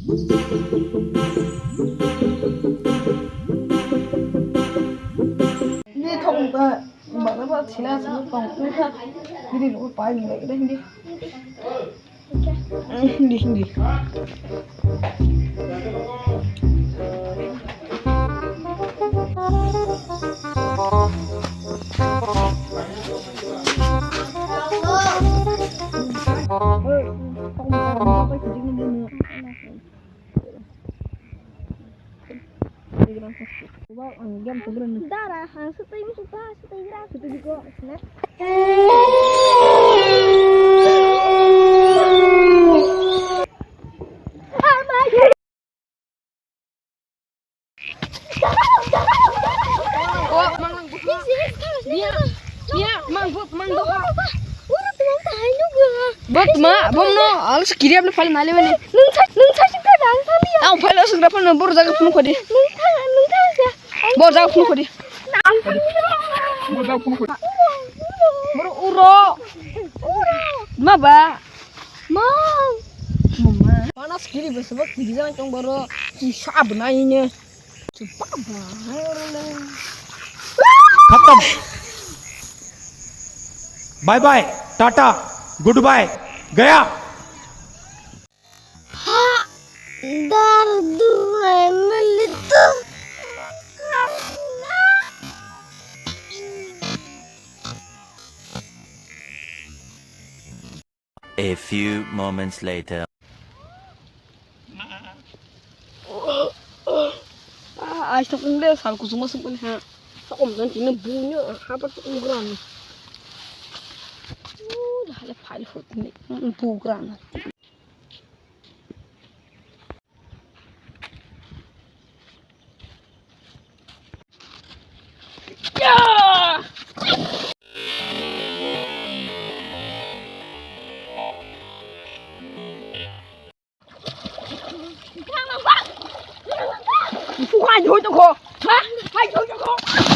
đi thông ta bảo nó chỉ là số phòng cũng ha đi nó phải mình lại đây đi Darah, seperti ini suka, seperti juga, snap. oh mang dia mang doha Orang teman tahan juga. bot bom no alus kiri apne file male bane Nungsa juga dan kami ya. au file asuk rapon bor jaga phun khodi Nungsa ya. bor jaga phun khodi bor uro maba Mam. mama panas kiri besok di jalan tong boro hisab nainya cepat banget खत्म bye bye tata good bye गया Dard itu. A few moments later. आज तक उंगले साल को सुमा सुपन है om nanti nebunya apa tuh ungguran dah ada file foto nih ungguran ya Phụ hai thôi cho cô hả hai thôi cho cô